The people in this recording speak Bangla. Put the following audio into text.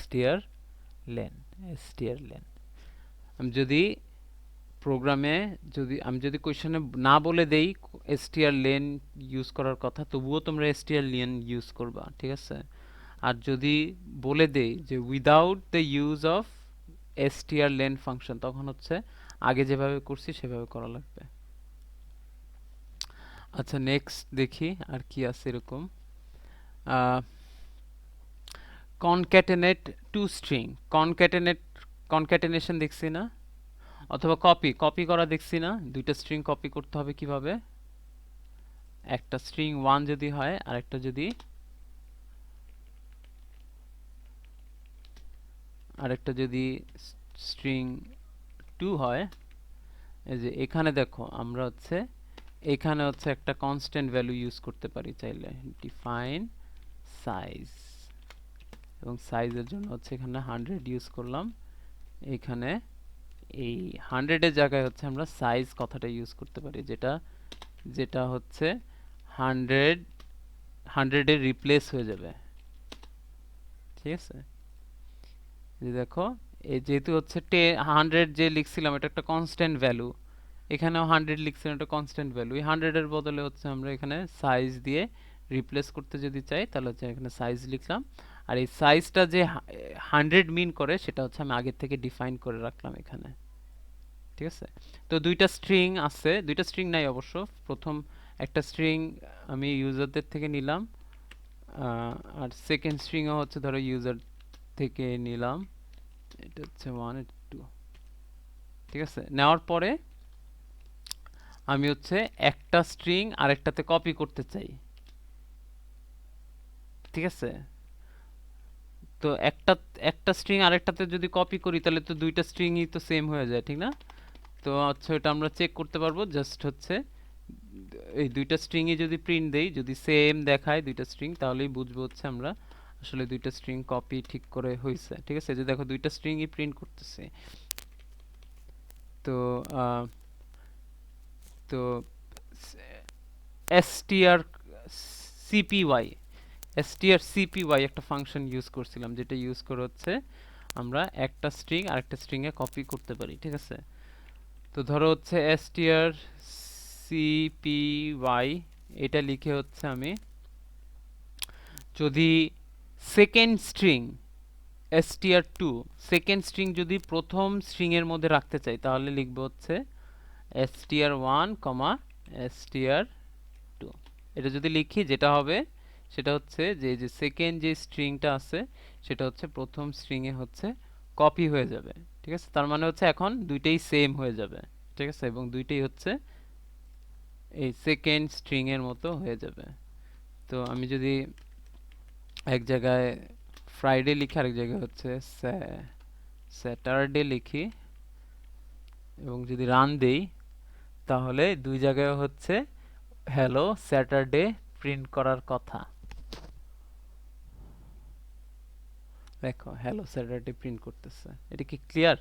strlen strlen আমি যদি প্রোগ্রামে আমি যদি কোশ্চেনে না বলে দেই strlen ইউজ করার কথা তবুও তোমরা strlen ইউজ করবা ঠিক আছে আর যদি বলে দেই যে without the use of strlen function তখন হচ্ছে আগে যেভাবে করছি সেভাবে করা লাগবে আচ্ছা নেক্সট দেখি আর কি আছে এরকম concatenate to string concatenation দেখছি না অথবা কপি করা দেখছি না দুইটা স্ট্রিং কপি করতে হবে কিভাবে একটা স্ট্রিং 1 যদি হয় আর একটা যদি স্ট্রিং 2 হয় এই যে এখানে দেখো আমরা হচ্ছে এখানে হচ্ছে একটা কনস্ট্যান্ট ভ্যালু ইউজ করতে পারি চাইলে ডিফাইন সাইজ এবং সাইজের জন্য হচ্ছে এখানে 100 ইউজ করলাম এখানে এই 100 এর জায়গায় হচ্ছে আমরা সাইজ কথাটা ইউজ করতে পারি যেটা হচ্ছে 100 এর রিপ্লেস হয়ে যাবে ঠিক আছে এই দেখো এই যেহেতু হচ্ছে 100 যে লিখছিলাম এটা একটা কনস্ট্যান্ট ভ্যালু এখানেও 100 লিখছিলাম এটা কনস্ট্যান্ট ভ্যালু এই 100 এর বদলে হচ্ছে আমরা এখানে সাইজ দিয়ে রিপ্লেস করতে যদি চাই তাহলে হচ্ছে এখানে সাইজ লিখলাম আর এই সাইজটা যে 100 মিন করে সেটা হচ্ছে আমি আগে থেকে ডিফাইন করে রাখলাম এখানে ঠিক আছে তো দুইটা স্ট্রিং আছে দুইটা স্ট্রিং নাই অবশ্য প্রথম একটা স্ট্রিং আমি ইউজারদের থেকে নিলাম আর সেকেন্ড স্ট্রিংও হচ্ছে ধরো ইউজার থেকে নিলাম এটা হচ্ছে 1 এটা 2 ঠিক আছে নেওয়ার পরে আমি হচ্ছে একটা স্ট্রিং আরেকটাতে কপি করতে চাই ঠিক আছে তো একটা স্ট্রিং আরেকটাতে যদি কপি করি তাহলে তো দুইটা স্ট্রিংই তো সেম হয়ে যায় ঠিক না তো আচ্ছা এটা আমরা চেক করতে পারবো জাস্ট হচ্ছে এই দুইটা স্ট্রিংই যদি প্রিন্ট দেই যদি সেম দেখায় দুইটা স্ট্রিং তাহলেই বুঝবো হচ্ছে আমরা আসলে দুইটা স্ট্রিং কপি ঠিক করে হইছে ঠিক আছে যে দেখো দুইটা স্ট্রিংই প্রিন্ট করতেছে তো তো strcpy একটা ফাংশন ইউজ করছিলাম যেটা ইউজ করে হচ্ছে আমরা একটা স্ট্রিং আরেকটা স্ট্রিং এ কপি করতে পারি ঠিক আছে তো ধরো হচ্ছে strcpy এটা লিখে হচ্ছে আমি যদি second string str2 second string যদি প্রথম স্ট্রিং এর মধ্যে রাখতে চাই তাহলে লিখব হচ্ছে str1 str2 এটা যদি লিখি যেটা হবে সেটা হচ্ছে যে সেকেন্ড যে স্ট্রিংটা আছে সেটা হচ্ছে প্রথম স্ট্রিং এ হচ্ছে কপি হয়ে যাবে ঠিক আছে তার মানে হচ্ছে এখন দুইটাই সেম হয়ে যাবে ঠিক আছে এবং দুইটাই হচ্ছে এই সেকেন্ড স্ট্রিং এর মতো হয়ে যাবে তো আমি যদি এক জায়গায় ফ্রাইডে লিখি আরেক জায়গায় হচ্ছে স্যাটারডে লিখি এবং যদি রান দেই তাহলে দুই জায়গায় হচ্ছে হ্যালো স্যাটারডে প্রিন্ট করার কথা দেখো হ্যালো স্যাটারডে প্রিন্ট করতেছে এটা কি ক্লিয়ার